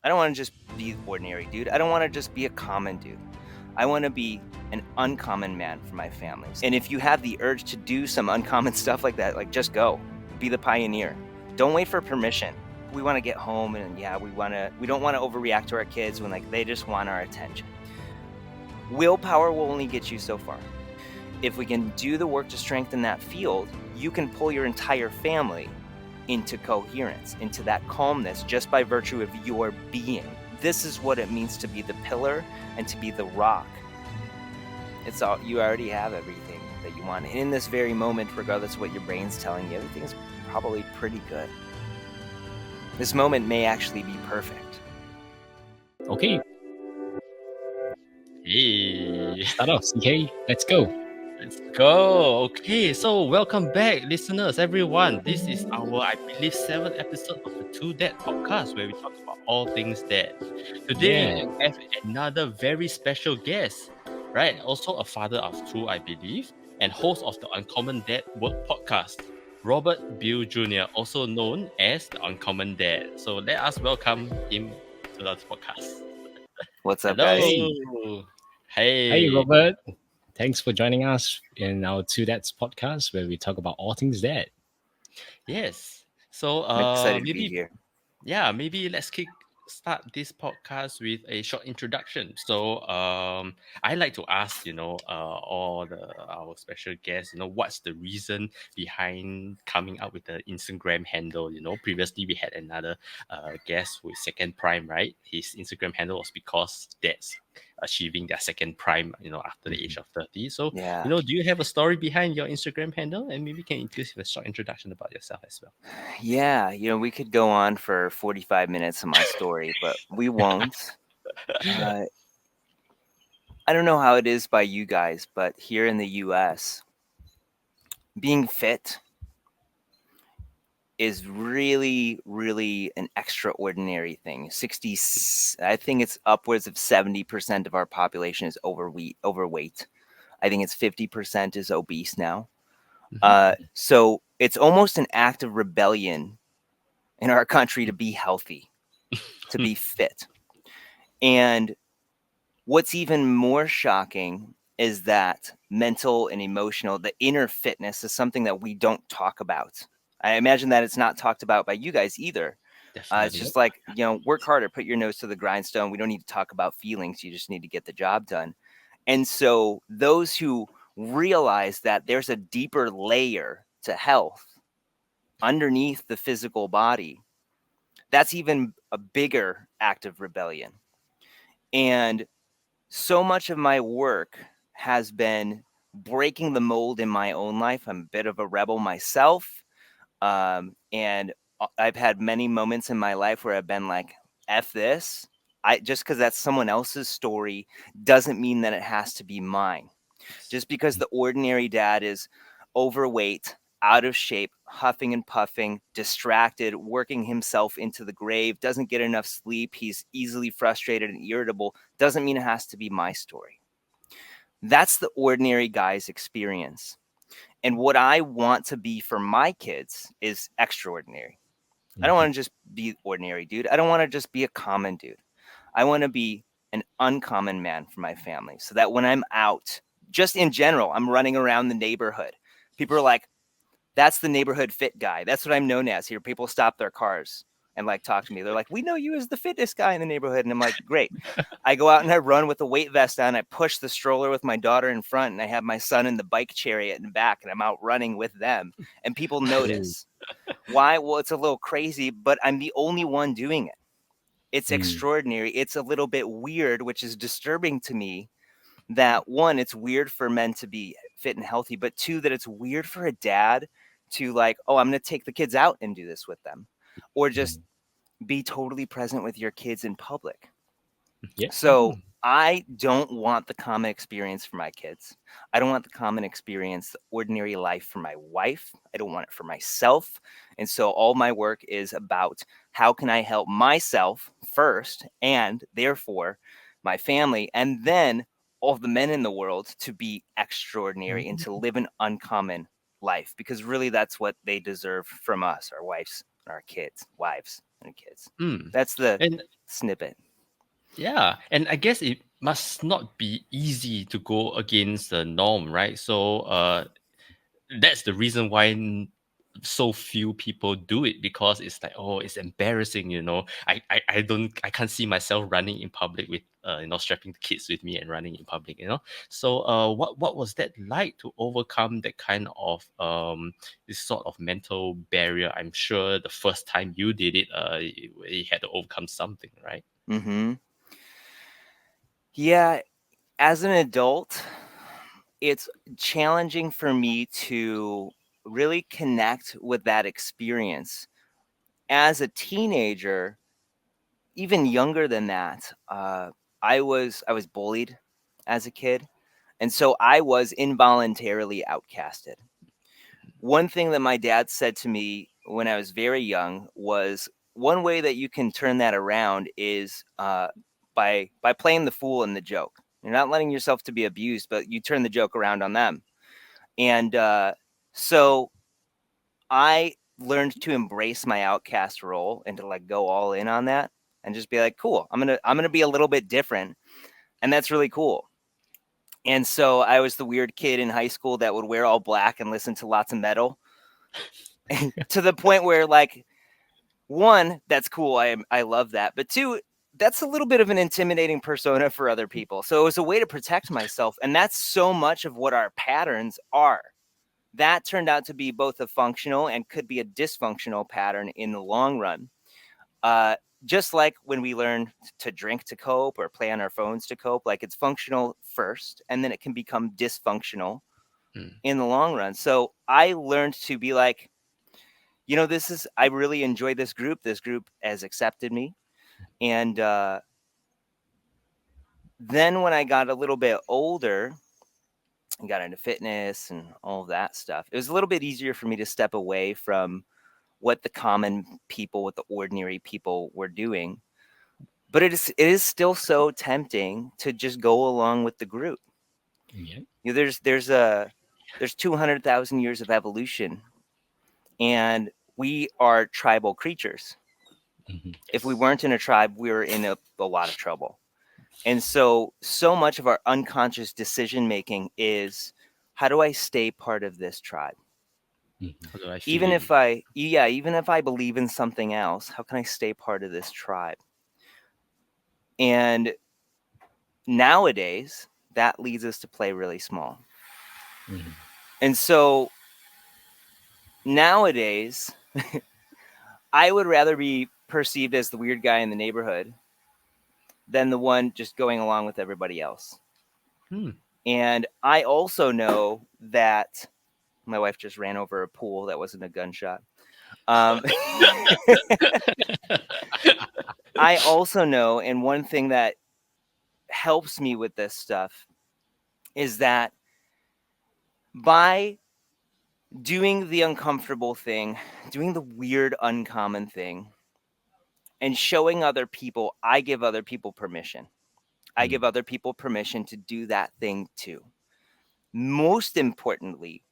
I don't want to just be ordinary dude. I don't want to just be a common dude. I want to be an uncommon man for my family. And if you have the urge to do some uncommon stuff like that, like just go. Be the pioneer. Don't wait for permission. We want to get home and we don't want to overreact to our kids when like they just want our attention. Willpower will only get you so far. If we can do the work to strengthen that field, you can pull your entire family into coherence, into that calmness, just by virtue of your being. This is what it means to be the pillar and to be the rock. It's all, you already have everything that you want. And in this very moment, regardless of what your brain's telling you, everything is probably pretty good. This moment may actually be perfect. Okay, Hey, start off, CK. Let's go. let's go. Okay, so welcome back, listeners, everyone. This is our, I believe, 7th episode of the Two Dad podcast where we talk about all things dad. Today, Yeah. we have another very special guest, right? Also a father of two, I believe, and host of the Uncommon Dad Work podcast, Robert Bill Jr., also known as the Uncommon Dad. So let us welcome him to the podcast. What's up, Hello. guys? Hey. Hey, Robert. Thanks for joining us in our Two Dads podcast where we talk about all things dad. Yes. So I'm excited to be maybe here. maybe let's start this podcast with a short introduction. So I like to ask, all our special guests, what's the reason behind coming up with the Instagram handle? Previously we had another guest with second prime, right? His Instagram handle was because that's achieving their second prime, after the age of 30. So, Yeah. do you have a story behind your Instagram handle? And maybe you can give a short introduction about yourself as well. Yeah, we could go on for 45 minutes of my story, but we won't. I don't know how it is by you guys, but here in the US, being fit is really, really an extraordinary thing. I think it's upwards of 70% of our population is overweight. I think it's 50% is obese now. So it's almost an act of rebellion in our country to be healthy, to be fit. And what's even more shocking is that mental and emotional, the inner fitness is something that we don't talk about. I imagine that it's not talked about by you guys either. Definitely. It's just like, work harder, put your nose to the grindstone. We don't need to talk about feelings. You just need to get the job done. And so those who realize that there's a deeper layer to health underneath the physical body, that's even a bigger act of rebellion. And so much of my work has been breaking the mold in my own life. I'm a bit of a rebel myself. And I've had many moments in my life where I've been like, F this. Just because that's someone else's story doesn't mean that it has to be mine. Just because the ordinary dad is overweight, out of shape, huffing and puffing, distracted, working himself into the grave, doesn't get enough sleep, he's easily frustrated and irritable, doesn't mean it has to be my story. That's the ordinary guy's experience. And what I want to be for my kids is extraordinary. I don't want to just be ordinary dude. I don't want to just be a common dude. I want to be an uncommon man for my family so that when I'm out, just in general, I'm running around the neighborhood. People are like, that's the neighborhood fit guy. That's what I'm known as here. People stop their cars and like talk to me. They're like, we know you as the fitness guy in the neighborhood. And I'm like, great. I go out and I run with a weight vest on. I push the stroller with my daughter in front and I have my son in the bike chariot in the back and I'm out running with them. And people notice. Why? Well, it's a little crazy, but I'm the only one doing it. It's extraordinary. It's a little bit weird, which is disturbing to me that one, it's weird for men to be fit and healthy, but two, that it's weird for a dad to like, oh, I'm going to take the kids out and do this with them, or just be totally present with your kids in public. Yeah. So I don't want the common experience for my kids. I don't want the common experience, the ordinary life for my wife. I don't want it for myself. And so all my work is about how can I help myself first and therefore my family, and then all of the men in the world to be extraordinary and to live an uncommon life, because really that's what they deserve from us, our wives. our kids, wives and kids. Mm. That's the And snippet. yeah, and I guess it must not be easy to go against the norm, right? So that's the reason why so few people do it, because it's like, oh, it's embarrassing, I can't see myself running in public with strapping the kids with me and running in public, so what was that like to overcome that kind of this sort of mental barrier? I'm sure the first time you did it, you had to overcome something, right? Mm-hmm. Yeah, as an adult, it's challenging for me to really connect with that experience. As a teenager, even younger than that, I was bullied as a kid, and so I was involuntarily outcasted. One thing that my dad said to me when I was very young was, one way that you can turn that around is by playing the fool in the joke. You're not letting yourself to be abused, but you turn the joke around on them. And so I learned to embrace my outcast role and to like go all in on that and just be like, cool, I'm gonna be a little bit different, and that's really cool. And so I was the weird kid in high school that would wear all black and listen to lots of metal, to the point where, like, one, that's cool. I love that. But two, that's a little bit of an intimidating persona for other people. So it was a way to protect myself. And that's so much of what our patterns are. That turned out to be both a functional and could be a dysfunctional pattern in the long run. Uh, just like when we learn to drink to cope or play on our phones to cope, like it's functional first, and then it can become dysfunctional Mm. in the long run. So I learned to be like, I really enjoy this group. This group has accepted me. And then when I got a little bit older and got into fitness and all of that stuff, it was a little bit easier for me to step away from what the common people, what the ordinary people were doing. But it is still so tempting to just go along with the group. Yeah. There's 200,000 years of evolution, and we are tribal creatures. If we Yes. weren't in a tribe, we were in a lot of trouble. And so much of our unconscious decision making is, how do I stay part of this tribe? Mhm. How do I fit Even in? if I believe in something else, how can I stay part of this tribe? And nowadays, that leads us to play really small. Mhm. And so nowadays, I would rather be perceived as the weird guy in the neighborhood than the one just going along with everybody else. Hmm. And I also know that my wife just ran over a pool that wasn't a gunshot. Um, I also know, and one thing that helps me with this stuff is that by doing the uncomfortable thing, doing the weird, uncommon thing, and showing other people, I give other people permission. I Mm. give other people permission to do that thing too. Most importantly,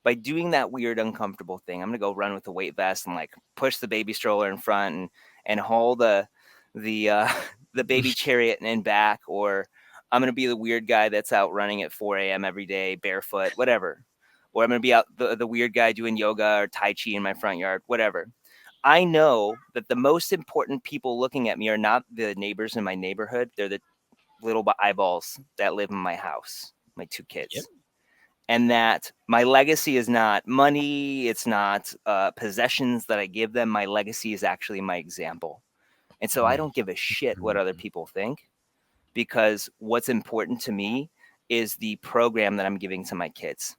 by doing that weird, uncomfortable thing, I'm gonna go run with the weight vest and like push the baby stroller in front and haul the the baby chariot in back, or I'm gonna be the weird guy that's out running at 4 a.m. every day, barefoot, whatever. Or I'm gonna be out the weird guy doing yoga or tai chi in my front yard, whatever. I know that the most important people looking at me are not the neighbors in my neighborhood. They're the little eyeballs that live in my house, my two Yep. kids. And that my legacy is not money, it's not possessions that I give them. My legacy is actually my example. And so I Mm. don't give a shit what other Mm. people think, because what's important to me is the program that I'm giving to my kids.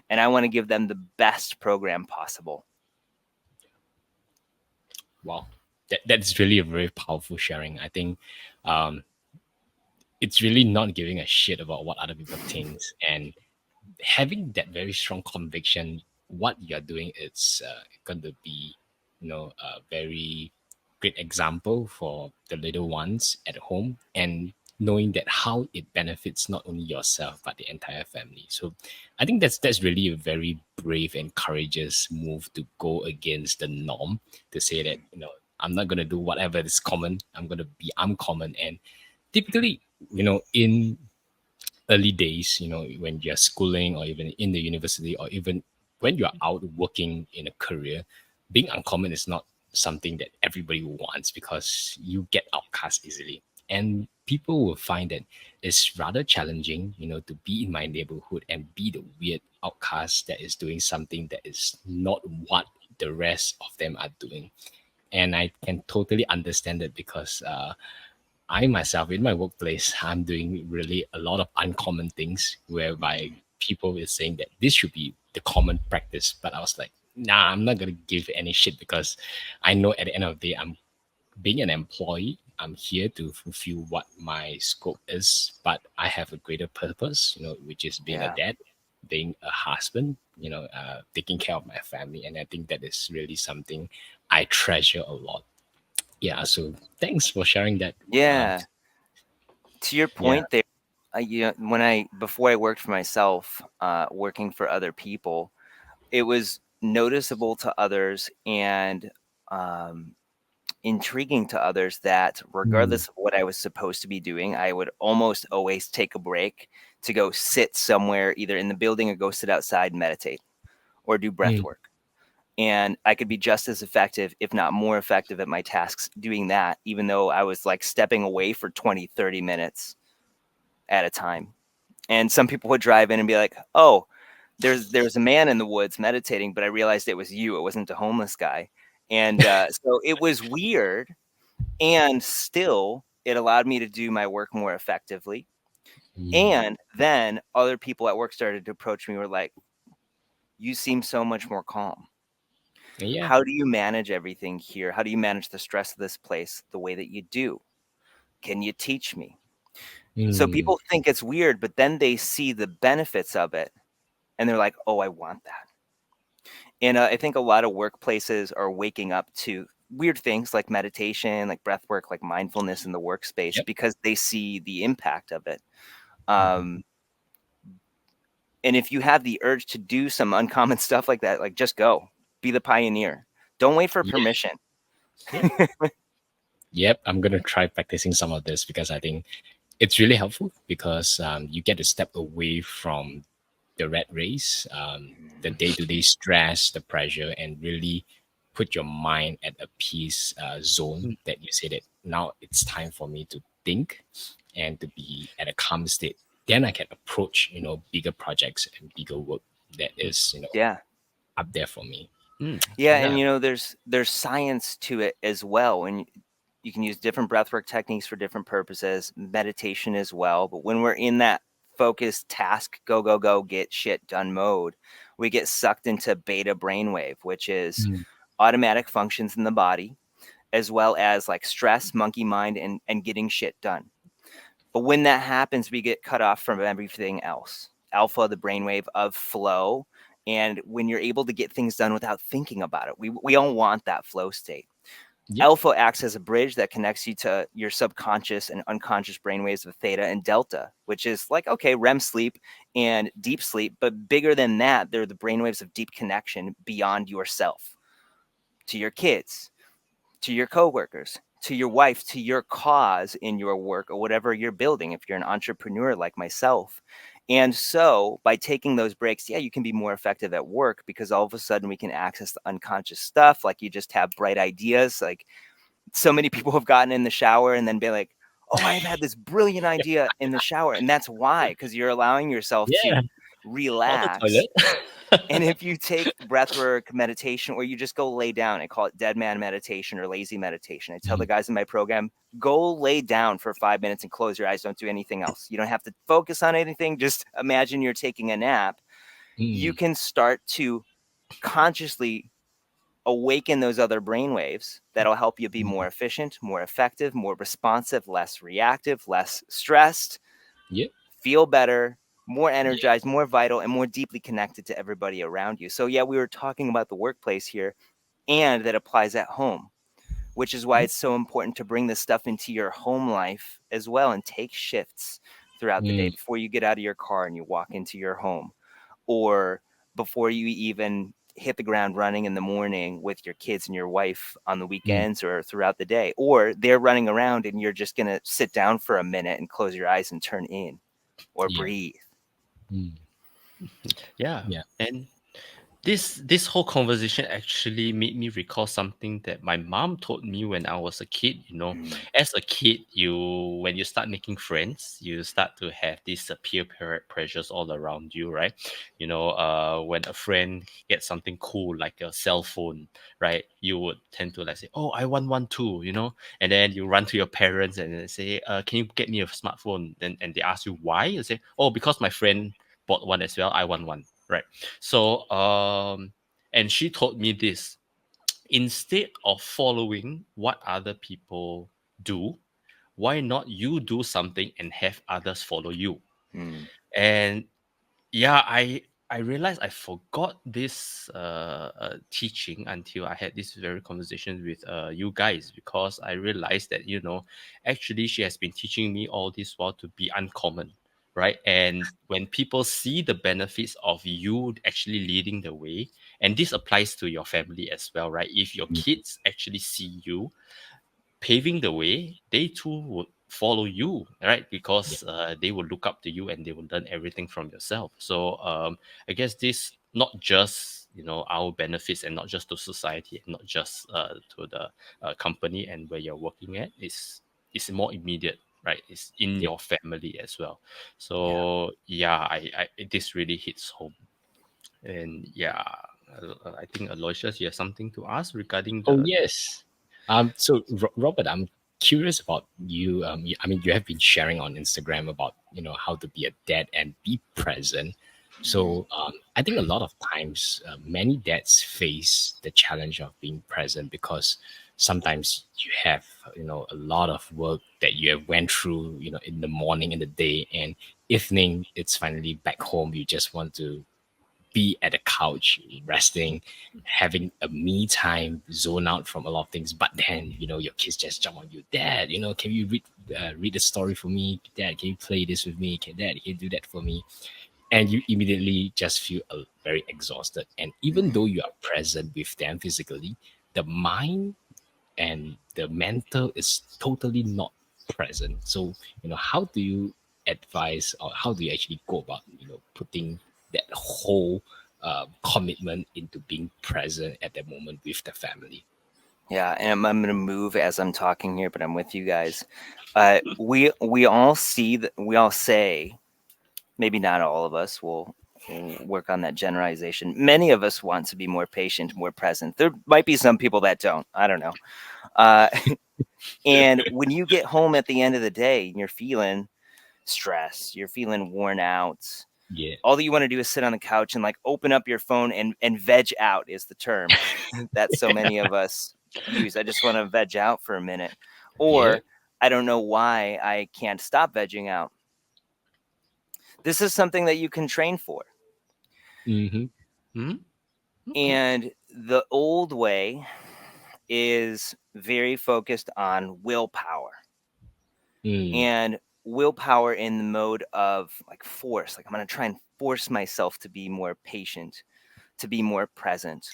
And I want to give them the best program possible. Wow. That's really a very powerful sharing. I think um, it's really not giving a shit about what other people think, and having that very strong conviction what you're doing is going to be, a very great example for the little ones at home, and knowing that how it benefits not only yourself but the entire family. So I think that's really a very brave and courageous move to go against the norm, to say that, I'm not going to do whatever is common. I'm going to be uncommon. And typically, in early days, when you're schooling or even in the university or even when you're out working in a career, being uncommon is not something that everybody wants because you get outcast easily. And people will find that it's rather challenging, to be in my neighborhood and be the weird outcast that is doing something that is not what the rest of them are doing. And I can totally understand that because I myself in my workplace, I'm doing really a lot of uncommon things whereby people is saying that this should be the common practice. But I was like, nah, I'm not gonna give any shit because I know at the end of the day, I'm being an employee. I'm here to fulfill what my scope is, but I have a greater purpose, which is being a Yeah. dad, being a husband, taking care of my family. And I think that is really something I treasure a lot. Yeah. So thanks for sharing that. Um, Yeah. To your yeah. point there, before I worked for myself, working for other people, it was noticeable to others and um, intriguing to others that Mm, regardless of what I was supposed to be doing, I would almost always take a break to go sit somewhere, either in the building or go sit outside and meditate or do breath mm, work. And I could be just as effective, if not more effective at my tasks doing that, even though I was like stepping away for 20, 30 minutes at a time. And some people would drive in and be like, "Oh, there's a man in the woods meditating," but I realized it was you. It wasn't a homeless guy. And so it was weird, and still it allowed me to do my work more effectively. mm. And then other people at work started to approach me, were like, "You seem so much more calm. Yeah. How do you manage everything here? How do you manage the stress of this place the way that you do? Can you teach me?" So Mm, people think it's weird, but then they see the benefits of it and they're like, "Oh, I want that." And I think a lot of workplaces are waking up to weird things like meditation, like breath work, like mindfulness in the workspace yep. because they see the impact of it. Mhm. Um, and if you have the urge to do some uncommon stuff like that, like just go, be the pioneer. Don't wait for Yeah. permission. Yep. Yep. I'm gonna try practicing some of this because I think it's really helpful because you get to step away from the rat race, the day-to-day stress, the pressure, and really put your mind at a peace zone Mm, that you say that now it's time for me to think and to be at a calm state. Then I can approach, bigger projects and bigger work that mm, is, Yeah. up there for me. Yeah, and yeah. there's science to it as well, and you can use different breathwork techniques for different purposes, meditation as well. But when we're in that focused task, go go go, get shit done mode, we get sucked into beta brainwave, which is Mm. automatic functions in the body, as well as like stress, monkey mind, and getting shit done. But when that happens, we get cut off from everything else. Alpha, the brainwave of flow. And when you're able to get things done without thinking about it, we all want that flow state. Yep. Alpha acts as a bridge that connects you to your subconscious and unconscious brainwaves of theta and delta, which is like, okay, REM sleep and deep sleep. But bigger than that, they're the brainwaves of deep connection beyond yourself, to your kids, to your coworkers, to your wife, to your cause in your work or whatever you're building, if you're an entrepreneur like myself. And so by taking those breaks, yeah, you can be more effective at work because all of a sudden we can access the unconscious stuff. Like you just have bright ideas. Like so many people have gotten in the shower and then be like, "Oh, I've had this brilliant idea in the shower." And that's why, because you're allowing yourself Yeah. to Or the relax. toilet. And if you take breathwork meditation, or you just go lay down, I call it dead man meditation or lazy meditation. I tell the Mm, guys in my program, go lay down for 5 minutes and close your eyes. Don't do anything else. You don't have to focus on anything. Just imagine you're taking a nap. You mm, can start to consciously awaken those other brain waves that'll help you be mm. more efficient, more effective, more responsive, less reactive, less stressed, Yep. feel better, more Yeah. energized, more vital, and more deeply connected to everybody around you. So, yeah, we were talking about the workplace here, and that applies at home. which is why it's so important to bring this stuff into your home life as well and take shifts throughout the day Mm, before you get out of your car and you walk into your home, or before you even hit the ground running in the morning with your kids and your wife on the mm, weekends or throughout the day, or they're running around and you're just going to sit down for a minute and close your eyes and turn in or yeah. breathe. Mm, Yeah. yeah. And this whole conversation actually made me recall something that my mom told me when I was a kid. Mm. As a kid, when you start making friends, you start to have these pressures all around you, right? When a friend gets something cool like a cell phone, right, you would tend to like say, "Oh, I want one too," and then you run to your parents and then say, "Can you get me a smartphone?" And they ask you why. You say, "Oh, because my friend bought one as well. I want one." Right. So, and she told me this: instead of following what other people do, why not you do something and have others follow you? Mm. And yeah, I realized I forgot this teaching until I had this very conversation with you guys, because I realized that actually she has been teaching me all this while to be uncommon, right? And when people see the benefits of you actually leading the way, and this applies to your family as well, right? If your Mm, kids actually see you paving the way, they too would follow you, right? yeah. Because they will look up to you and they will learn everything from yourself. So I guess this not just our benefits, and not just to society, and not just to the company and where you're working at, is more immediate, right? It's in Yeah. your family as well. Yeah. So yeah, I this really hits home. And yeah, I think Aloysius, you have something to ask regarding Oh the. yes. So Robert, I'm curious about you. I mean, you have been sharing on Instagram about how to be a dad and be present. Mm. So I think a lot of times, many dads face the challenge of being present because sometimes you have a lot of work that you have went through in the morning, in the day, and evening. It's finally back home. You just want to be at the couch resting, having a me time, zone out from a lot of things. But then your kids just jump on you, Dad. Can you read a story for me? Dad, can you play this with me? Dad, can you do that for me? And you immediately just feel very exhausted. And even Mm. though you are present with them physically, the mind and the mental is totally not present. So how do you advise, or how do you actually go about putting that whole commitment into being present at that moment with the family? Yeah, and I'm going to move as I'm talking here, but I'm with you guys. We all see that, we all say, maybe not all of us will work on that generalization. Many of us want to be more patient, more present. There might be some people that don't. I don't know. Uh, and when you get home at the end of the day and you're feeling stressed, you're feeling worn out, Yeah. all that you want to do is sit on the couch and like open up your phone and veg out is the term that so many of us use. I just want to veg out for a minute. Yeah. Or I don't know why I can't stop vegging out. This is something that you can train for. Mm-hmm. Hmm? Okay. And the old way is very focused on willpower, Mm, and willpower in the mode of like force. Like I'm going to try and force myself to be more patient, to be more present.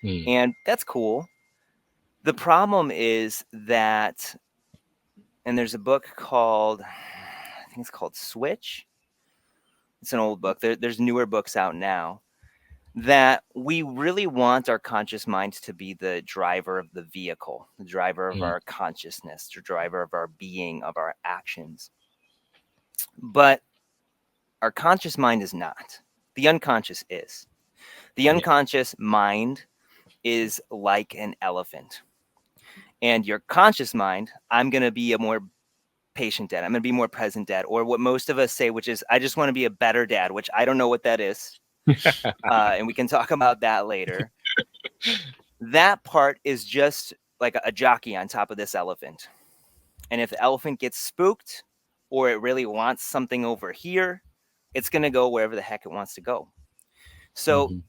mm, And that's cool. The problem is that, and there's a book called, I think it's called Switch. It's an old book. There's newer books out now, that we really want our conscious mind to be the driver of the vehicle, the driver of mm, our consciousness, the driver of our being, of our actions. But our conscious mind is not. The unconscious is. The yeah. unconscious mind is like an elephant. And your conscious mind, I'm going to be a more patient dad. I'm going to be more present dad. Or what most of us say, which is, I just want to be a better dad, which I don't know what that is. And we can talk about that later. That part is just like a jockey on top of this elephant. And if the elephant gets spooked or it really wants something over here, it's going to go wherever the heck it wants to go. So Mm-hmm.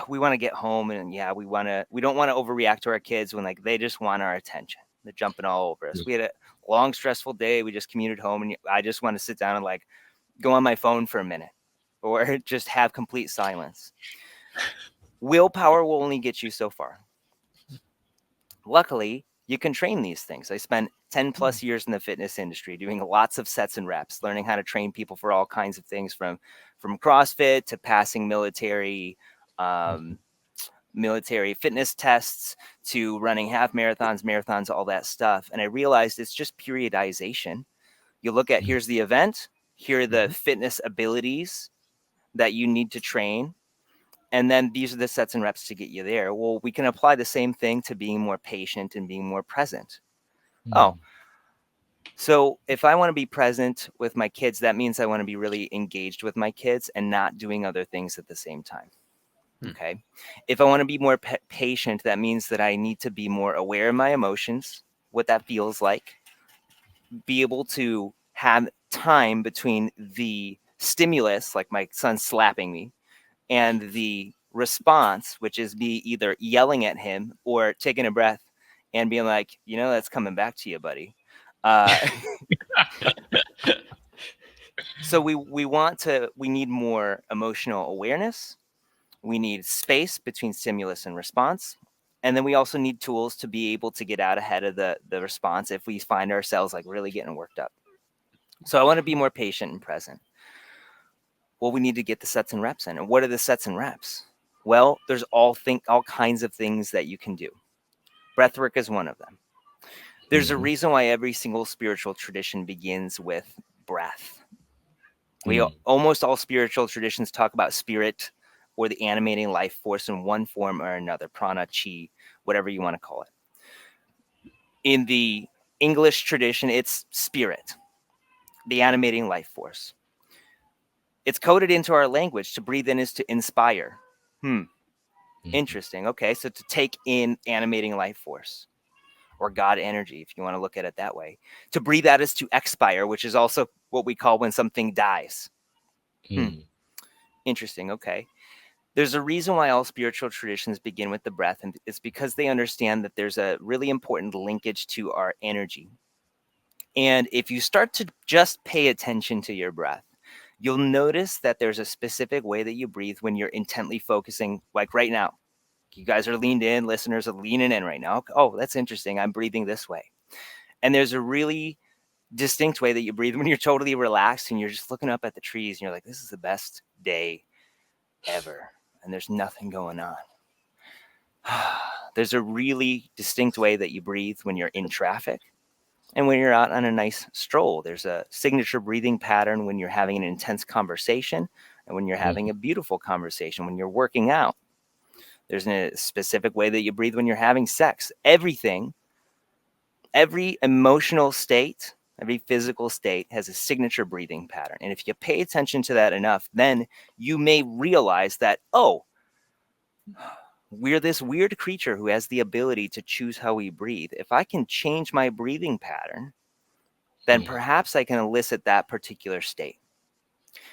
we want to get home, and yeah, we don't want to overreact to our kids when like they just want our attention. They're jumping all over us. Mm. We had a long stressful day. We just commuted home, and I just want to sit down and like go on my phone for a minute or just have complete silence. Willpower will only get you so far. Luckily, you can train these things. I spent 10 plus years in the fitness industry doing lots of sets and reps, learning how to train people for all kinds of things from CrossFit to passing um, military fitness tests to running half marathons, all that stuff. And I realized it's just periodization. You look at, here's the event, here are the Mhm. fitness abilities that you need to train, and then these are the sets and reps to get you there. Well, we can apply the same thing to being more patient and being more present. Oh, Mm. so if I want to be present with my kids, that means I want to be really engaged with my kids and not doing other things at the same time. Hmm. Okay. If I want to be more patient, that means that I need to be more aware of my emotions, what that feels like, be able to have time between the stimulus, like my son slapping me, and the response, which is me either yelling at him or taking a breath and being like, that's coming back to you, buddy. Uh, so we need more emotional awareness. We need space between stimulus and response. And then we also need tools to be able to get out ahead of the response if we find ourselves like really getting worked up. So I want to be more patient and present. Well, we need to get the sets and reps in. And what are the sets and reps? Well, there's all kinds of things that you can do. Breathwork is one of them. There's a Mhm. reason why every single spiritual tradition begins with breath. Mm. Almost all spiritual traditions talk about spirit or the animating life force in one form or another, prana, chi, whatever you want to call it. In the English tradition, it's spirit, the animating life force. It's coded into our language. To breathe in is to inspire. Mhm. Interesting. Okay, so to take in animating life force or God energy, if you want to look at it that way. To breathe out is to expire, which is also what we call when something dies. Mm. Interesting. Okay. There's a reason why all spiritual traditions begin with the breath, and it's because they understand that there's a really important linkage to our energy. And if you start to just pay attention to your breath, you'll notice that there's a specific way that you breathe when you're intently focusing, like right now. You guys are leaned in, listeners are leaning in right now. Oh, that's interesting. I'm breathing this way. And there's a really distinct way that you breathe when you're totally relaxed and you're just looking up at the trees and you're like, this is the best day ever. And there's nothing going on. There's a really distinct way that you breathe when you're in traffic and when you're out on a nice stroll. There's a signature breathing pattern when you're having an intense conversation and when you're having Mhm. a beautiful conversation, when you're working out. There's a specific way that you breathe when you're having sex. Everything, every emotional state, every physical state has a signature breathing pattern. And if you pay attention to that enough, then you may realize that, oh, we're this weird creature who has the ability to choose how we breathe. If I can change my breathing pattern, then Mm. perhaps I can elicit that particular state.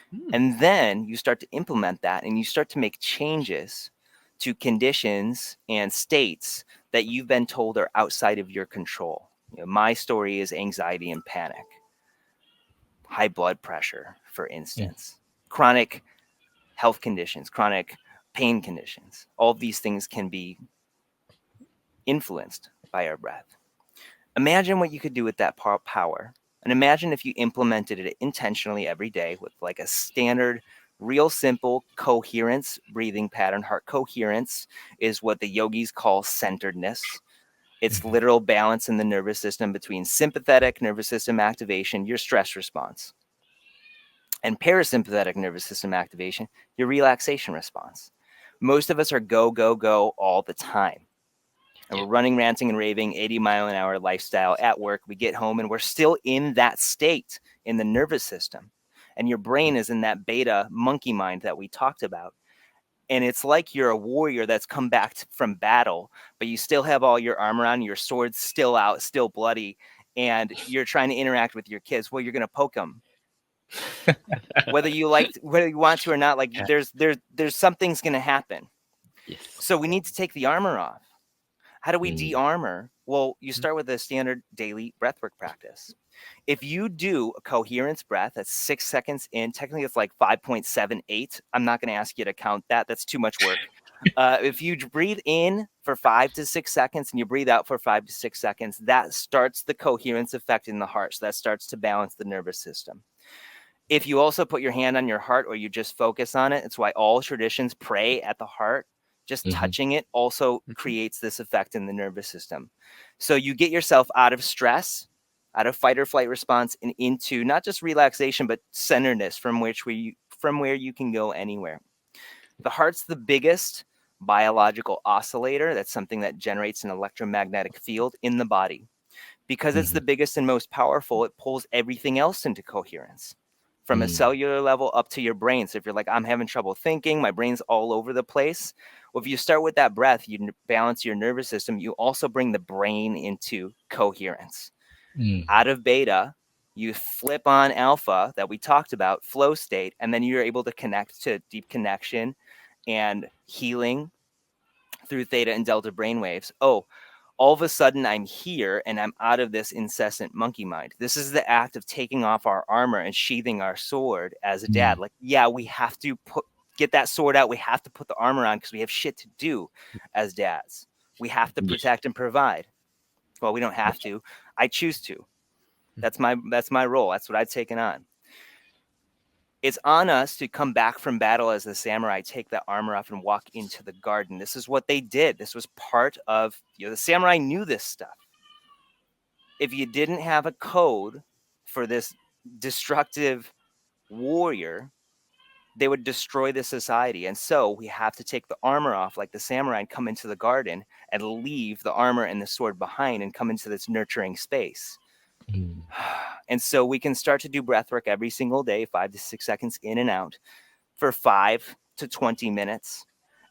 Hmm. And then you start to implement that and you start to make changes to conditions and states that you've been told are outside of your control. My story is anxiety and panic, high blood pressure, for Mm. instance, chronic health conditions, chronic pain conditions. All of these things can be influenced by our breath. Imagine what you could do with that power. And imagine if you implemented it intentionally every day with like a standard, real simple coherence breathing pattern. Heart coherence is what the yogis call centeredness. It's Mhm. literal balance in the nervous system between sympathetic nervous system activation, your stress response, and parasympathetic nervous system activation, your relaxation response. Most of us are go, go, go all the time. And Yeah. we're running, ranting, and raving 80-mile-an-hour lifestyle at work. We get home and we're still in that state in the nervous system. And your brain is in that beta monkey mind that we talked about. And it's like you're a warrior that's come back from battle, but you still have all your armor on, your sword's still out, still bloody, and you're trying to interact with your kids. Well, you're going to poke them. Whether you want to or not, like there's something's going to happen. Yes. So we need to take the armor off. How do we Mm. de-armor? Well, you Mhm. start with a standard daily breathwork practice. If you do a coherence breath that's 6 seconds in, technically it's like 5.78. I'm not going to ask you to count that. That's too much work. If you breathe in for 5 to 6 seconds and you breathe out for 5 to 6 seconds, that starts the coherence effect in the heart. So that starts to balance the nervous system. If you also put your hand on your heart or you just focus on it, it's why all traditions pray at the heart. Just Mm-hmm. touching it also Mhm. creates this effect in the nervous system. So you get yourself out of stress, out of fight or flight response, and into not just relaxation, but centeredness from where you can go anywhere. The heart's the biggest biological oscillator. That's something that generates an electromagnetic field in the body. Because it's Mm-hmm. the biggest and most powerful, it pulls everything else into coherence from a Mm. cellular level up to your brain. So if you're like, I'm having trouble thinking, my brain's all over the place. Well, if you start with that breath, you balance your nervous system. You also bring the brain into coherence. Mm. Out of beta, you flip on alpha that we talked about, flow state, and then you're able to connect to deep connection and healing through theta and delta brainwaves. Oh, all of a sudden I'm here and I'm out of this incessant monkey mind. This is the act of taking off our armor and sheathing our sword as a dad. Mm. Like, yeah, we have to get that sword out. We have to put the armor on because we have shit to do as dads. We have to Yeah. protect and provide. Well, we don't have Yeah. to. I choose to. Mhm. That's my role. That's what I've taken on. It's on us to come back from battle as the samurai, take that armor off and walk into the garden. This is what they did. This was part of, the samurai knew this stuff. If you didn't have a code for this destructive warrior, they would destroy the society. And so we have to take the armor off like the samurai and come into the garden and leave the armor and the sword behind and come into this nurturing space. Mm. And so we can start to do breath work every single day, 5 to 6 seconds in and out for 5 to 20 minutes.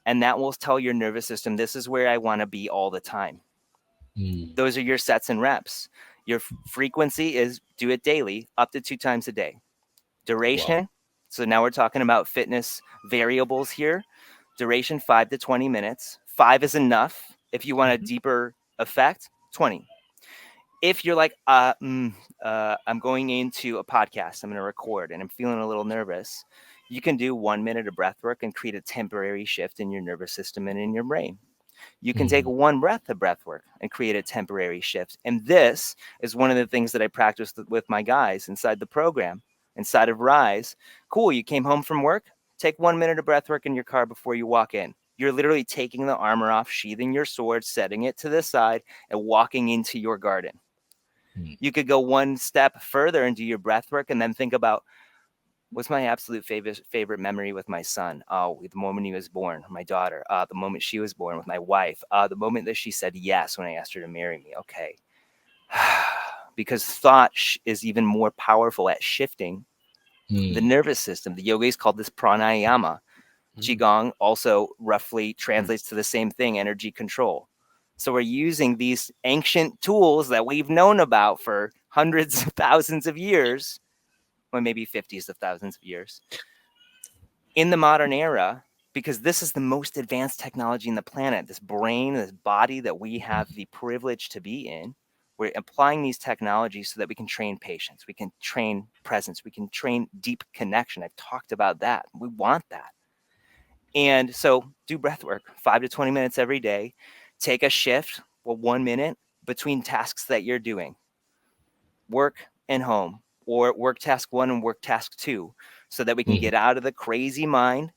And that will tell your nervous system, this is where I want to be all the time. Mm. Those are your sets and reps. Your frequency is do it daily, up to 2 times a day. Wow. Duration. So now we're talking about fitness variables here. Duration 5 to 20 minutes. 5 is enough. If you want a Mhm. deeper effect, 20. If you're like, I'm going into a podcast, I'm going to record, and I'm feeling a little nervous, you can do 1 minute of breath work and create a temporary shift in your nervous system and in your brain. You can take Mm. one breath of breath work and create a temporary shift. And this is one of the things that I practiced with my guys inside the program, inside of Rise. Cool, you came home from work, take 1 minute of breath work in your car before you walk in. You're literally taking the armor off, sheathing your sword, setting it to the side, and walking into your garden. Mm. You could go one step further and do your breath work and then think about, what's my absolute favorite memory with my son? Oh, the moment he was born. My daughter. The moment she was born with my wife. The moment that she said yes when I asked her to marry me. Okay. Because thought is even more powerful at shifting the Mm. nervous system. The yogis called this pranayama. Mm. Qigong also roughly Mm. translates to the same thing, energy control. So we're using these ancient tools that we've known about for hundreds of thousands of years, or maybe 50s of thousands of years, in the modern era, because this is the most advanced technology in the planet, this brain, this body that we have the privilege to be in. We're applying these technologies so that we can train patience, we can train presence, we can train deep connection. I've talked about that. We want that. And so do breath work 5 to 20 minutes every day. Take a shift, 1 minute between tasks that you're doing, work and home, or work task one and work task two, so that we can Mhm. get out of the crazy mind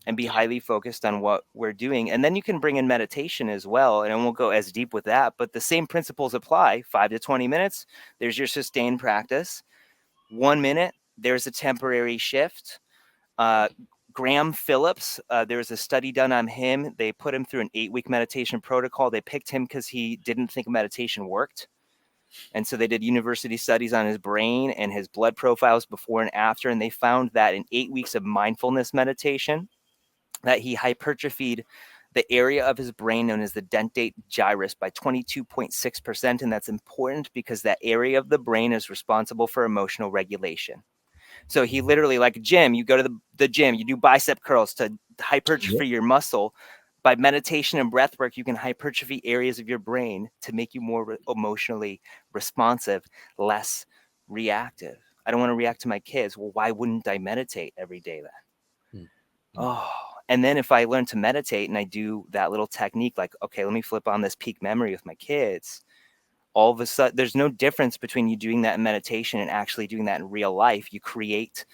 and be Yeah. highly focused on what we're doing. And then you can bring in meditation as well. And I won't go as deep with that, but the same principles apply. 5 to 20 minutes, there's your sustained practice. 1 minute, there's a temporary shift. Uh, Graham Phillips, there was a study done on him. They put him through an 8-week meditation protocol. They picked him because he didn't think meditation worked. And so they did university studies on his brain and his blood profiles before and after. And they found that in 8 weeks of mindfulness meditation, that he hypertrophied the area of his brain known as the dentate gyrus by 22.6%. And that's important because that area of the brain is responsible for emotional regulation. So he literally, like gym, you go to the gym, you do bicep curls to Yep. hypertrophy your muscle. By meditation and breath work, you can hypertrophy areas of your brain to make you more emotionally responsive, less reactive. I don't want to react to my kids. Well, why wouldn't I meditate every day then? Mm. Oh, and then if I learn to meditate and I do that little technique, like, okay, let me flip on this peak memory with my kids, all of a sudden, there's no difference between you doing that in meditation and actually doing that in real life. You create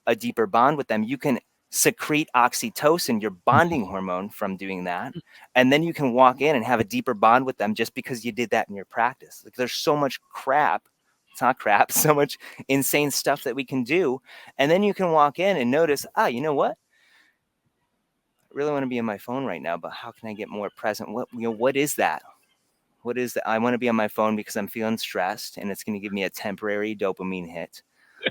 a deeper bond with them. You can secrete oxytocin, your bonding hormone, from doing that. And then you can walk in and have a deeper bond with them just because you did that in your practice. Like, there's so much crap. It's not crap, so much insane stuff that we can do. And then you can walk in and notice, you know what? I really want to be on my phone right now, but how can I get more present? What is that? What is that? I want to be on my phone because I'm feeling stressed and it's going to give me a temporary dopamine hit.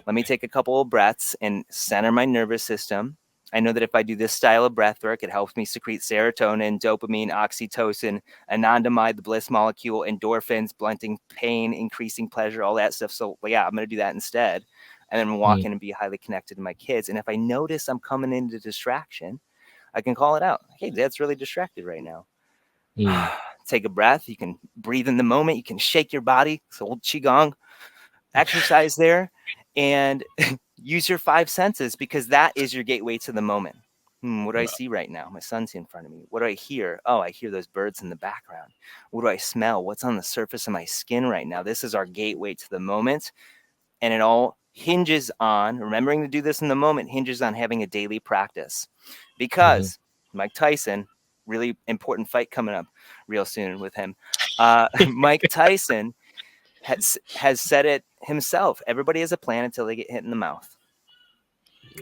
Let me take a couple of breaths and center my nervous system. I know that if I do this style of breath work, it helps me secrete serotonin, dopamine, oxytocin, anandamide, the bliss molecule, endorphins, blunting pain, increasing pleasure, all that stuff. So yeah, I'm going to do that instead. And then walk in and be highly connected to my kids. And if I notice I'm coming into distraction, I can call it out. Hey, Dad's really distracted right now. Take a breath. You can breathe in the moment. You can shake your body. It's old Qigong exercise there. And use your 5 senses, because that is your gateway to the moment. What do I see right now? My son's in front of me. What do I hear? Oh, I hear those birds in the background. What do I smell? What's on the surface of my skin right now? This is our gateway to the moment. And it all hinges on, remembering to do this in the moment, hinges on having a daily practice. Because Mike Tyson, really important fight coming up real soon with him. Mike Tyson has said it himself. Everybody has a plan until they get hit in the mouth.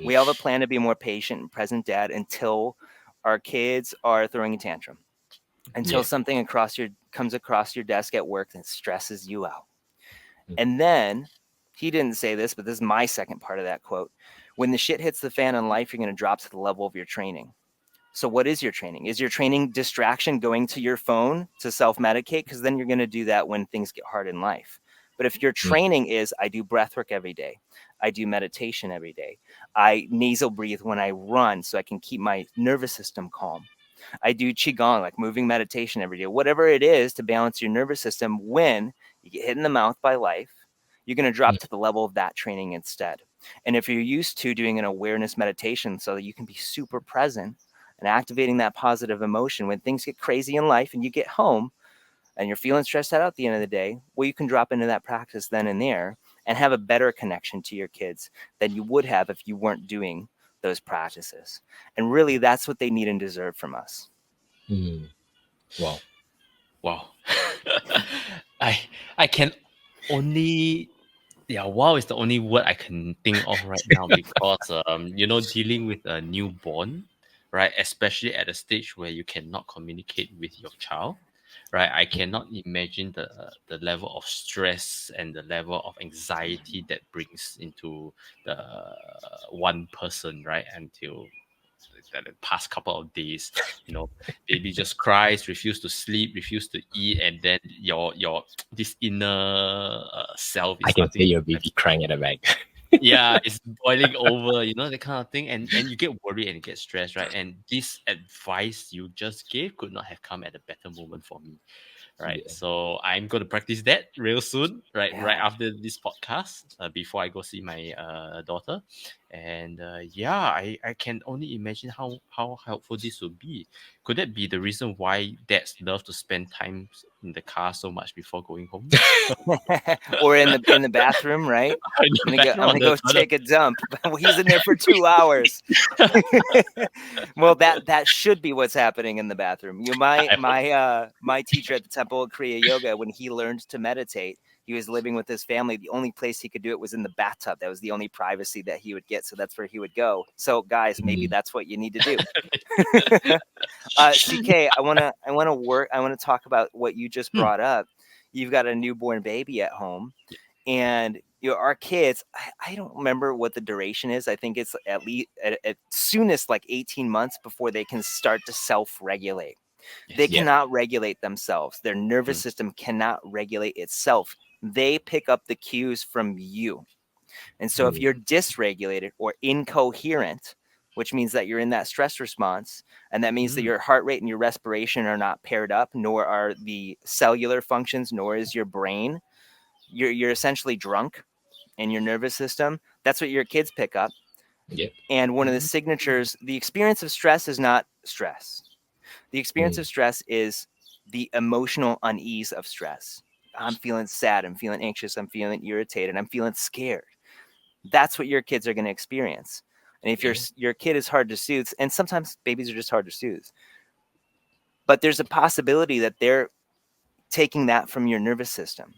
We have a plan to be a more patient and present dad until our kids are throwing a tantrum, until something comes across your desk at work that stresses you out. And then, he didn't say this, but this is my second part of that quote. When the shit hits the fan in life, you're going to drop to the level of your training. So what is your training? Is your training distraction, going to your phone to self-medicate? Because then you're going to do that when things get hard in life. But if your training is, I do breath work every day, I do meditation every day, I nasal breathe when I run so I can keep my nervous system calm, I do Qigong, like moving meditation every day, whatever it is to balance your nervous system, when you get hit in the mouth by life, you're going to drop to the level of that training instead. And if you're used to doing an awareness meditation so that you can be super present and activating that positive emotion when things get crazy in life and you get home and you're feeling stressed out at the end of the day, well, you can drop into that practice then and there and have a better connection to your kids than you would have if you weren't doing those practices. And really, that's what they need and deserve from us. Wow. I can only, wow is the only word I can think of right now, because dealing with a newborn, right, especially at a stage where you cannot communicate with your child, right, I cannot imagine the level of stress and the level of anxiety that brings into the one person, right, until the past couple of days. Baby just cries, refuse to sleep, refuse to eat, and then your this inner self is I can starting say your to, baby crying at the back. yeah, it's boiling over, that kind of thing, and you get worried and you get stressed, right? And this advice you just gave could not have come at a better moment for me, right? Yeah. So I'm going to practice that real soon, right? Yeah. Right after this podcast, before I go see my daughter, and I can only imagine how helpful this would be. Could that be the reason why dads love to spend time in the car so much before going home? Or in the bathroom, right? In the bathroom I'm on gonna the go toilet. take a dump. He's in there for 2 hours. Well, that should be what's happening in the bathroom. I hope. My teacher at the Temple of Kriya Yoga, when he learned to meditate, he was living with his family. The only place he could do it was in the bathtub. That was the only privacy that he would get. So that's where he would go. So guys, maybe that's what you need to do. CK, I want to talk about what you just brought up. You've got a newborn baby at home, and our kids, I don't remember what the duration is. I think it's at least at soonest like 18 months before they can start to self-regulate. They Yes. cannot regulate themselves. Their nervous system cannot regulate itself. They pick up the cues from you. And so if you're dysregulated or incoherent, which means that you're in that stress response. And that means that Mm. your heart rate and your respiration are not paired up, nor are the cellular functions, nor is your brain. You're essentially drunk in your nervous system. That's what your kids pick up. Yep. And one of the Mm. signatures, the experience of stress is not stress. The experience Mm. of stress is the emotional unease of stress. I'm feeling sad. I'm feeling anxious. I'm feeling irritated. I'm feeling scared. That's what your kids are going to experience. And if Yeah. your kid is hard to soothe, and sometimes babies are just hard to soothe, but there's a possibility that they're taking that from your nervous system.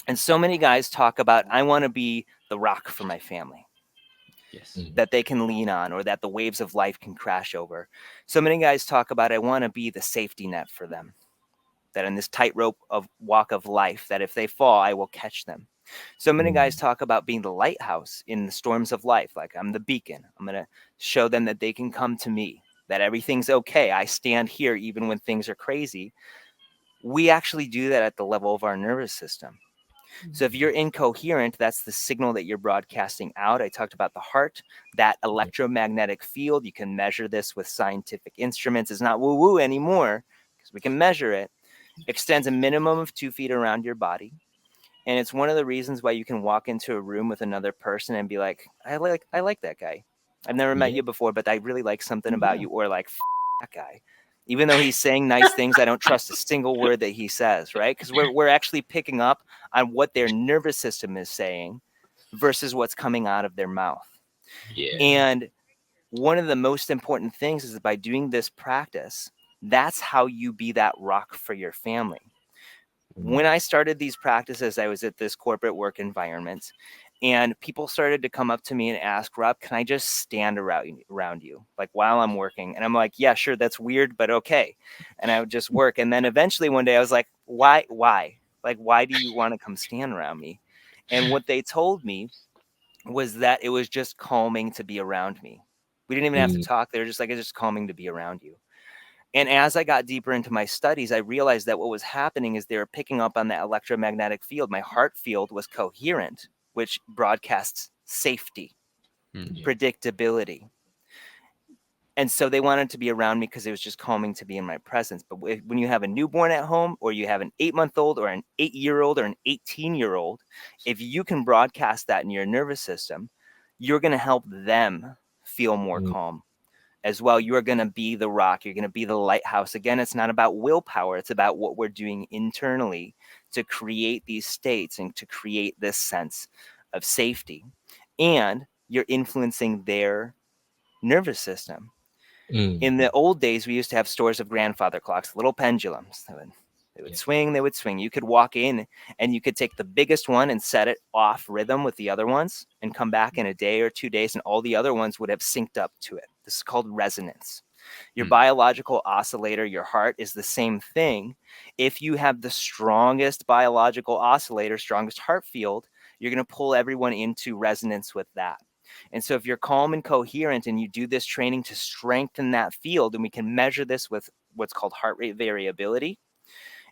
And so many guys talk about, I want to be the rock for my family Yes. Mm. that they can lean on or that the waves of life can crash over. So many guys talk about, I want to be the safety net for them, that in this tightrope of walk of life, that if they fall, I will catch them. So many guys Mm. talk about being the lighthouse in the storms of life. Like, I'm the beacon. I'm going to show them that they can come to me, that everything's okay. I stand here even when things are crazy. We actually do that at the level of our nervous system. So if you're incoherent, that's the signal that you're broadcasting out. I talked about the heart, that electromagnetic field. You can measure this with scientific instruments. It's not woo-woo anymore because we can measure it. Extends a minimum of 2 feet around your body. And it's one of the reasons why you can walk into a room with another person and be like, I like that guy. I've never met Yeah. you before, but I really like something about you. Or like, that guy. Even though he's saying nice things, I don't trust a single word that he says, right? Because we're actually picking up on what their nervous system is saying versus what's coming out of their mouth. Yeah. And one of the most important things is that by doing this practice, that's how you be that rock for your family. Mm. When I started these practices, I was at this corporate work environment, and people started to come up to me and ask, Rob, can I just stand around you, like while I'm working? And I'm like, yeah, sure, that's weird, but okay. And I would just work. And then eventually one day I was like, why? Like, why do you want to come stand around me? And what they told me was that it was just calming to be around me. We didn't even have to Mm. talk. They were just like, it's just calming to be around you. And as I got deeper into my studies, I realized that what was happening is they were picking up on that electromagnetic field. My heart field was coherent, which broadcasts safety, Mm. Yeah. predictability. And so they wanted to be around me because it was just calming to be in my presence. But when you have a newborn at home, or you have an 8-month-old or an 8-year-old or an 18-year-old, if you can broadcast that in your nervous system, you're going to help them feel more Mm. calm as well. You are going to be the rock. You're going to be the lighthouse. Again, it's not about willpower. It's about what we're doing internally to create these states and to create this sense of safety. And you're influencing their nervous system. Mm. In the old days, we used to have stores of grandfather clocks, little pendulums. They would Yeah. swing, they would swing. You could walk in and you could take the biggest one and set it off rhythm with the other ones and come back in a day or 2 days, and all the other ones would have synced up to it. This is called resonance. Your Mm. biological oscillator, your heart, is the same thing. If you have the strongest biological oscillator, strongest heart field, you're going to pull everyone into resonance with that. And so if you're calm and coherent and you do this training to strengthen that field, and we can measure this with what's called heart rate variability,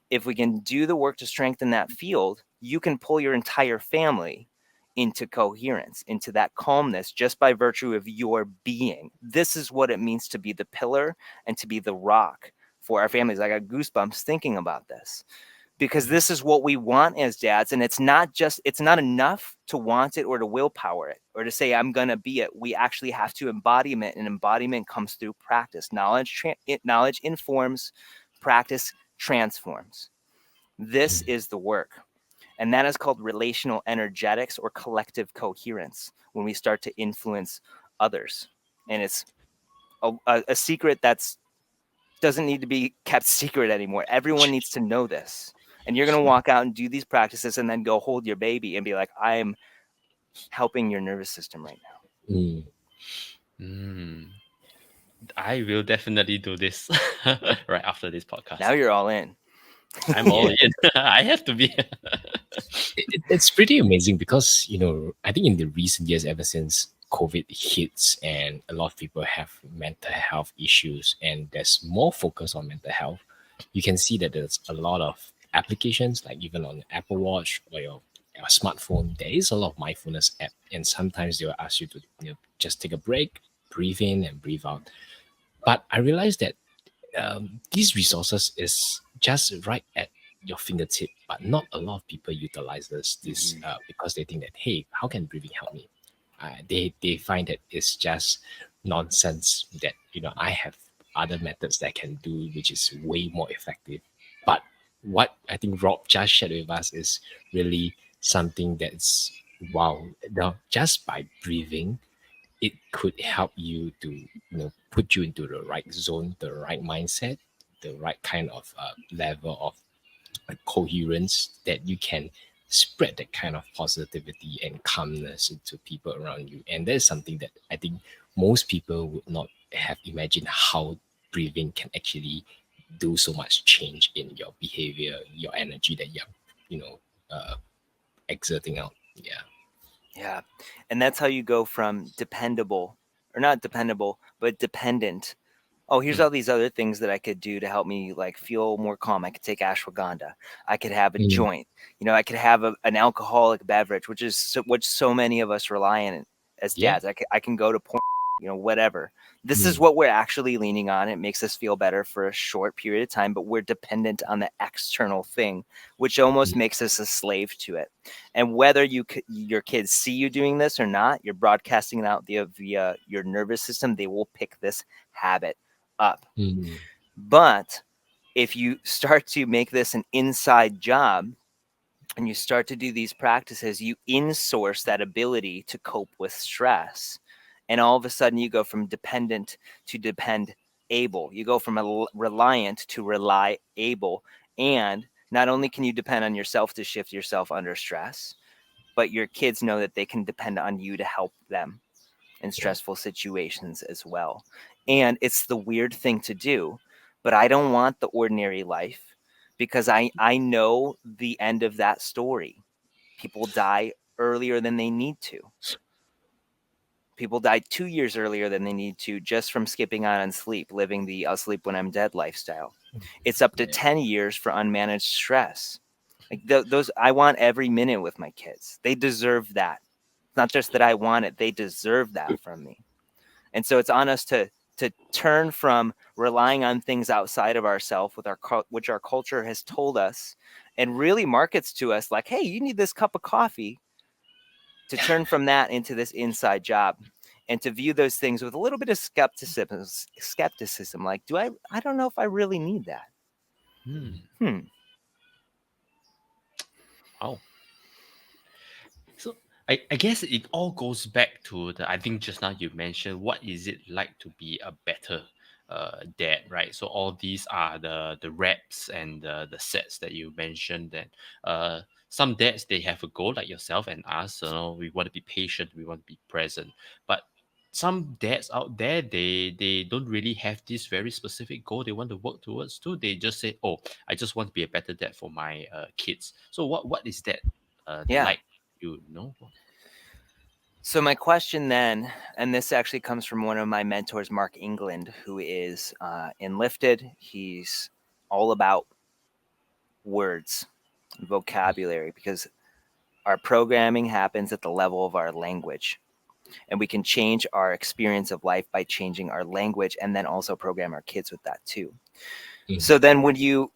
if we can do the work to strengthen that field, you can pull your entire family into coherence, into that calmness, just by virtue of your being. This is what it means to be the pillar and to be the rock for our families. I got goosebumps thinking about this, because this is what we want as dads. And it's not enough to want it or to willpower it or to say, I'm going to be it. We actually have to embody it, and embodiment comes through practice. Knowledge informs, practice transforms. This Mm. is the work. And that is called relational energetics or collective coherence, when we start to influence others. And it's a secret that's doesn't need to be kept secret anymore. Everyone needs to know this. And you're going to walk out and do these practices and then go hold your baby and be like, I am helping your nervous system right now. Mm. Mm. I will definitely do this right after this podcast. Now you're all in. I'm all Yeah. in. I have to be. It's pretty amazing because, I think in the recent years, ever since COVID hits and a lot of people have mental health issues and there's more focus on mental health, you can see that there's a lot of applications, like even on Apple Watch or your smartphone, there is a lot of mindfulness app. And sometimes they will ask you to just take a break, breathe in and breathe out. But I realized that these resources is just right at your fingertip, but not a lot of people utilizes this Mhm. because they think that, hey, how can breathing help me? They find that it's just nonsense, that I have other methods that I can do which is way more effective. But what I think Rob just shared with us is really something that's wow. Now, just by breathing, it could help you to put you into the right zone, the right mindset, the right kind of level of coherence, that you can spread that kind of positivity and calmness into people around you. And that's something that I think most people would not have imagined, how breathing can actually do so much change in your behavior, your energy that you're you know exerting out. Yeah. Yeah. And that's how you go from dependable, or not dependable, but dependent. Oh, here's Mm. all these other things that I could do to help me like feel more calm. I could take ashwagandha. I could have a Mm. joint. I could have an alcoholic beverage, which is what so many of us rely on as Yeah. dads. I can go to porn, whatever. This is Mm. what we're actually leaning on. It makes us feel better for a short period of time, but we're dependent on the external thing, which almost Mm. makes us a slave to it. And whether your kids see you doing this or not, you're broadcasting it out via your nervous system. They will pick this habit up. Mm. But if you start to make this an inside job and you start to do these practices, you insource that ability to cope with stress. And all of a sudden, you go from dependent to depend able. You go from reliant to rely able. And not only can you depend on yourself to shift yourself under stress, but your kids know that they can depend on you to help them in Yeah. stressful situations as well. And it's the weird thing to do, but I don't want the ordinary life because I know the end of that story. People die earlier than they need to. People die 2 years earlier than they need to just from skipping out on sleep, living the I'll sleep when I'm dead lifestyle. It's up to Yeah. 10 years for unmanaged stress. Like those, I want every minute with my kids. They deserve that. It's not just that I want it, they deserve that from me. And so it's on us to turn from relying on things outside of ourselves with which our culture has told us and really markets to us like, hey, you need this cup of coffee, to turn from that into this inside job and to view those things with a little bit of skepticism, like, I don't know if I really need that. Hmm. Hmm. Wow. So I guess it all goes back to I think just now you mentioned, what is it like to be a better dad, right? So all these are the reps and the sets that you mentioned. That some dads, they have a goal like yourself and us. We want to be patient, we want to be present. But some dads out there, they don't really have this very specific goal they want to work towards too. They just say, oh, I just want to be a better dad for my kids. So what is that Yeah. like? You know. So my question then, and this actually comes from one of my mentors, Mark England, who is enlifted. He's all about words, vocabulary, because our programming happens at the level of our language. And we can change our experience of life by changing our language, and then also program our kids with that too. Mm. So then when you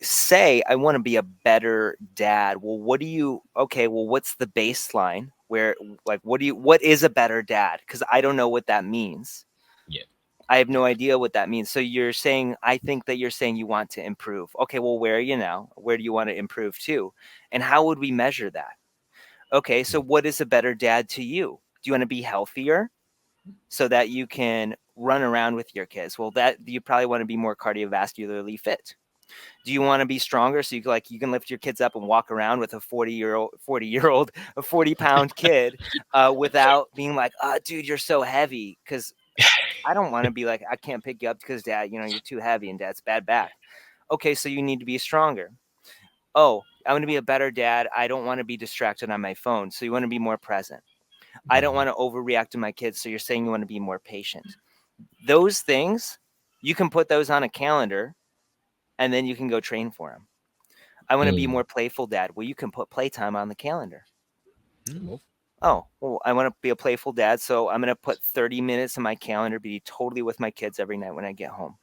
say I want to be a better dad, well, what's the baseline where, like, what is a better dad? Because I don't know what that means. Yeah. I have no idea what that means. So you're saying, I think that you're saying you want to improve. Okay, well, where are you now? Where do you want to improve to? And how would we measure that? Okay, so what is a better dad to you? Do you want to be healthier so that you can run around with your kids? Well, that you probably want to be more cardiovascularly fit. Do you want to be stronger so you can lift your kids up and walk around with a 40-year-old a 40-pound kid without being like, oh, dude, you're so heavy? Because I don't want to be like, I can't pick you up because dad, you're too heavy and dad's bad back. Okay, so you need to be stronger. Oh, I want to be a better dad. I don't want to be distracted on my phone. So you want to be more present. I don't Mhm. want to overreact to my kids. So you're saying you want to be more patient. Those things, you can put those on a calendar and then you can go train for them. I want to be Mm. more playful dad. Well, you can put playtime on the calendar. Hmm. Move. Oh, well, I want to be a playful dad, so I'm going to put 30 minutes in my calendar, be totally with my kids every night when I get home.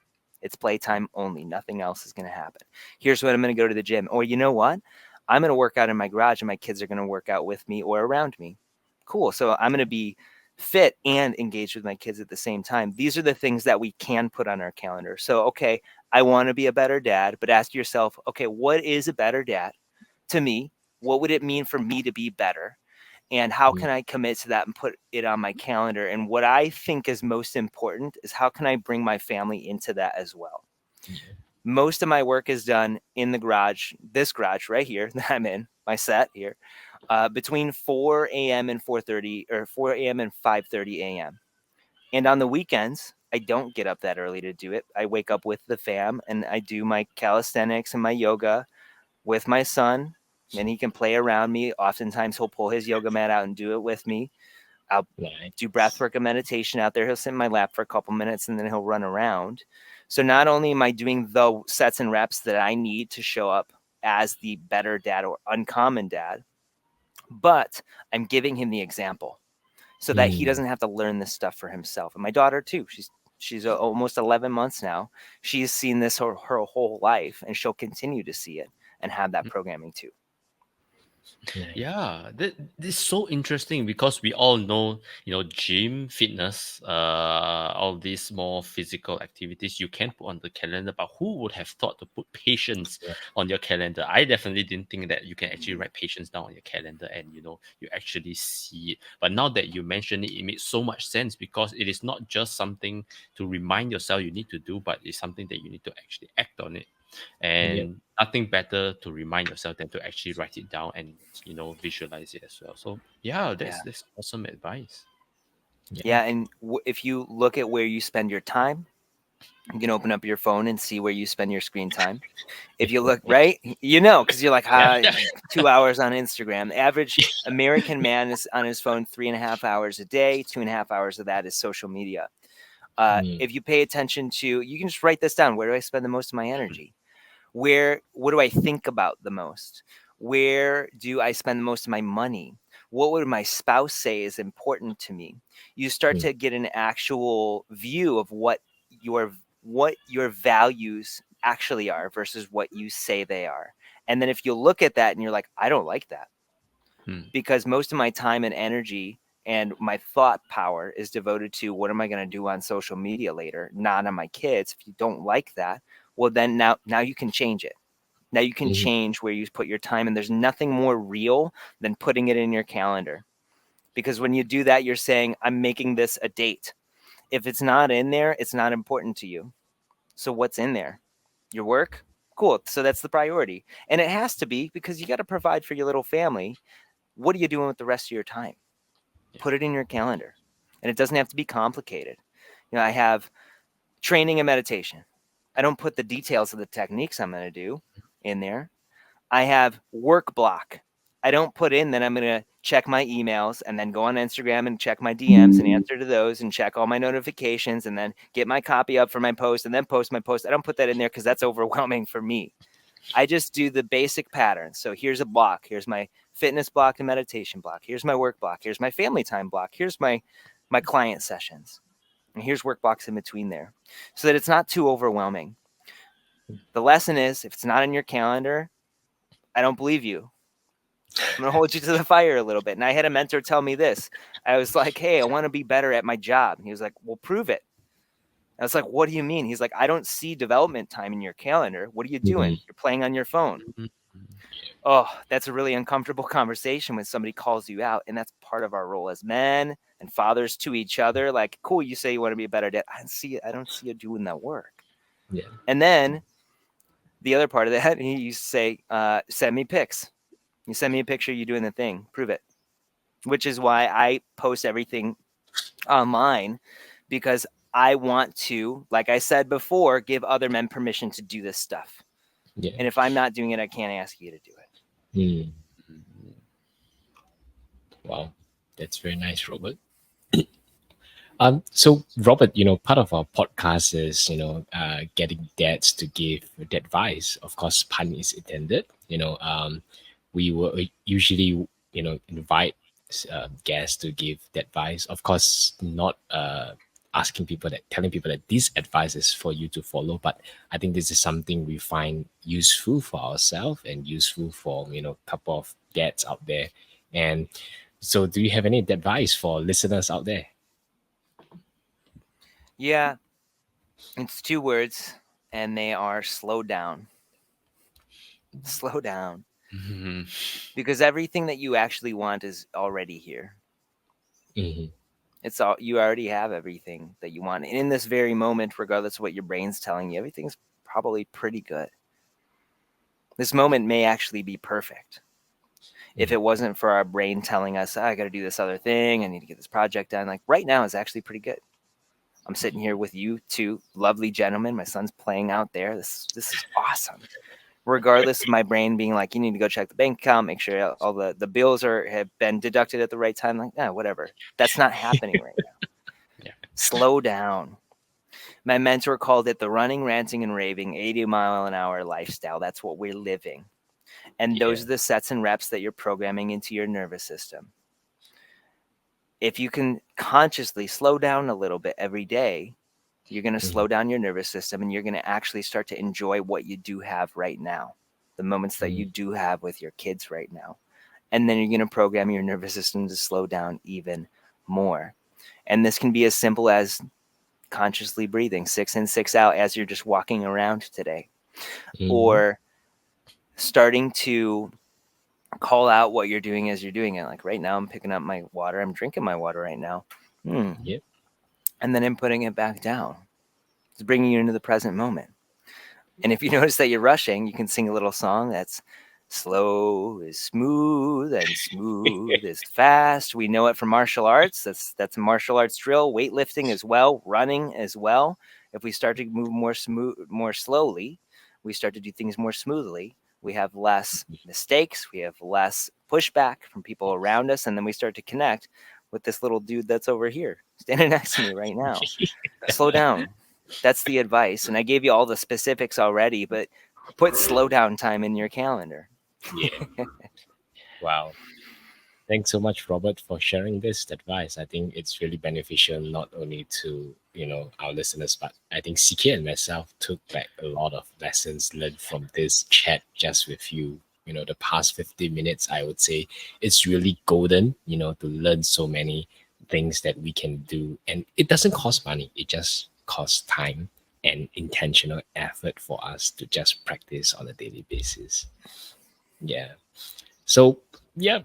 It's playtime only. Nothing else is going to happen. Here's when I'm going to go to the gym. Or you know what? I'm going to work out in my garage and my kids are going to work out with me or around me. Cool. So I'm going to be fit and engaged with my kids at the same time. These are the things that we can put on our calendar. So, okay, I want to be a better dad, but ask yourself, okay, what is a better dad to me? What would it mean for me to be better? And how Mm. can I commit to that and put it on my calendar? And what I think is most important is how can I bring my family into that as well? Yeah. Most of my work is done in the garage, this garage right here that I'm in, my set here, between 4 a.m. and 4:30 or 4 a.m. and 5:30 a.m. And on the weekends, I don't get up that early to do it. I wake up with the fam and I do my calisthenics and my yoga with my son, and he can play around me. Oftentimes, he'll pull his yoga mat out and do it with me. I'll do breath Nice. work and meditation out there. He'll sit in my lap for a couple minutes and then he'll run around. So not only am I doing the sets and reps that I need to show up as the better dad or uncommon dad, but I'm giving him the example so that he Mm. doesn't have to learn this stuff for himself. And my daughter too, she's almost 11 months now. She's seen this her whole life and she'll continue to see it and have that programming too. Nice. Yeah, this is so interesting because we all know, gym, fitness, all these more physical activities you can put on the calendar. But who would have thought to put patience Yeah. on your calendar? I definitely didn't think that you can actually write patience down on your calendar and you actually see it. But now that you mention it, it makes so much sense because it is not just something to remind yourself you need to do, but it's something that you need to actually act on it. Yeah. And nothing better to remind yourself than to actually write it down and visualize it as well. So yeah, Yeah. that's awesome advice. Yeah. Yeah. And if you look at where you spend your time, you can open up your phone and see where you spend your screen time. If you look right, because you're like, Yeah. 2 hours on Instagram. The average American man is on his phone 3.5 hours a day. 2.5 hours of that is social media. Mm. If you pay attention to, you can just write this down. Where do I spend the most of my energy? What do I think about the most? Where do I spend the most of my money? What would my spouse say is important to me? You start Mm. to get an actual view of what your values actually are versus what you say they are. And then if you look at that and you're like, I don't like that, Hmm. because most of my time and energy and my thought power is devoted to what am I going to do on social media later, not on my kids. If you don't like that, well then now you can change it. Now you can Mhm. change where you put your time, and there's nothing more real than putting it in your calendar. Because when you do that, you're saying, I'm making this a date. If it's not in there, it's not important to you. So what's in there? Your work? Cool. So that's the priority. And it has to be because you got to provide for your little family. What are you doing with the rest of your time? Yeah. Put it in your calendar. And it doesn't have to be complicated. I have training and meditation. I don't put the details of the techniques I'm going to do in there. I have work block. I don't put in that I'm going to check my emails and then go on Instagram and check my DMs and answer to those and check all my notifications and then get my copy up for my post and then post my post. I don't put that in there because that's overwhelming for me. I just do the basic patterns. So here's a block. Here's my fitness block and meditation block. Here's my work block. Here's my family time block. Here's my client sessions. And here's work blocks in between there so that it's not too overwhelming. The lesson is if it's not in your calendar, I don't believe you. I'm going to hold you to the fire a little bit. And I had a mentor tell me this. I was like, hey, I want to be better at my job. And he was like, well, prove it. I was like, what do you mean? He's like, I don't see development time in your calendar. What are you Mhm. doing? You're playing on your phone. Mhm. Oh, that's a really uncomfortable conversation when somebody calls you out. And that's part of our role as men and fathers to each other. Like, cool, you say you want to be a better dad. I don't see you doing that work. Yeah. And then the other part of that, he used to say, send me pics. You send me a picture, you doing the thing, prove it. Which is why I post everything online, because I want to, like I said before, give other men permission to do this stuff. Yeah. And if I'm not doing it, I can't ask you to do it. Mm. Mhm. Wow. That's very nice, Robert. So Robert, part of our podcast is, getting dads to give advice. Of course, pun is intended. We will usually, invite guests to give the advice. Of course, not asking people that telling people that this advice is for you to follow, but I think this is something we find useful for ourselves and useful for couple of dads out there. And so, do you have any advice for listeners out there? Yeah, it's two words, and they are slow down. Slow down. Mhm. Because everything that you actually want is already here. Hmm. It's all, you already have everything that you want. And in this very moment, regardless of what your brain's telling you, everything's probably pretty good. This moment may actually be perfect. If it wasn't for our brain telling us, I got to do this other thing, I need to get this project done, like right now is actually pretty good. I'm sitting here with you two lovely gentlemen. My son's playing out there. This is awesome. Regardless of my brain being like, you need to go check the bank account, make sure all the bills have been deducted at the right time. Like, whatever. That's not happening right now. Yeah. Slow down. My mentor called it the running, ranting, and raving 80-mile-an-hour lifestyle. That's what we're living. And Yeah. those are the sets and reps that you're programming into your nervous system. If you can consciously slow down a little bit every day, you're going to slow down your nervous system, and you're going to actually start to enjoy what you do have right now, the moments that you do have with your kids right now. And then you're going to program your nervous system to slow down even more. And this can be as simple as consciously breathing 6 in, 6 out as you're just walking around today, Hmm. or starting to call out what you're doing as you're doing it. Like right now, I'm picking up my water, I'm drinking my water right now. Yep. And then I'm putting it back down. It's bringing you into the present moment. And if you notice that you're rushing, you can sing a little song that's slow is smooth and smooth is fast. We know it from martial arts. That's a martial arts drill, weightlifting as well, running as well. If we start to move more slowly, we start to do things more smoothly. We have less mistakes, we have less pushback from people around us, and then we start to connect with this little dude that's over here standing next to me right now. Slow down. That's the advice. And I gave you all the specifics already, but put slow down time in your calendar. Yeah. Wow. Thanks so much, Robert, for sharing this advice. I think it's really beneficial not only to our listeners, but I think CK and myself took back a lot of lessons learned from this chat just with you. The past 50 minutes, I would say it's really golden. To learn so many things that we can do, and it doesn't cost money. It just costs time and intentional effort for us to just practice on a daily basis. Yeah. So, yeah,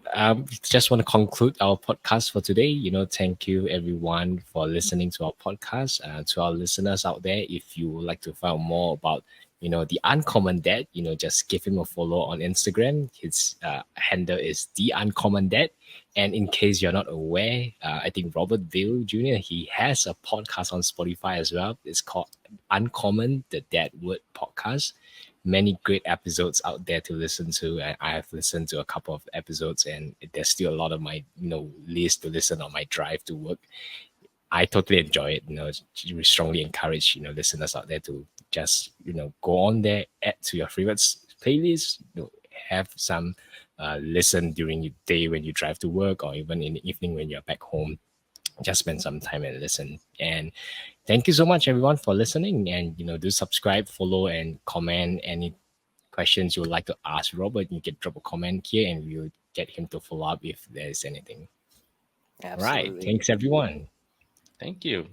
just want to conclude our podcast for today. Thank you everyone for listening to our podcast. To our listeners out there, if you would like to find more about, the Uncommon Dad, just give him a follow on Instagram. His handle is the Uncommon Dad. And in case you're not aware, I think Robert Vale Jr. he has a podcast on Spotify as well. It's called Uncommon the Dad Word Podcast. Many great episodes out there to listen to, and I have listened to a couple of episodes, and there's still a lot of my list to listen on my drive to work. I totally enjoy it. We strongly encourage listeners out there to just go on there, add to your favorites playlist, have some listen during your day when you drive to work, or even in the evening when you're back home. Just spend some time and listen. And thank you so much everyone for listening, and do subscribe, follow, and comment any questions you would like to ask Robert. You can drop a comment here and we'll get him to follow up if there's anything. All right, Absolutely. thanks everyone. Thank you.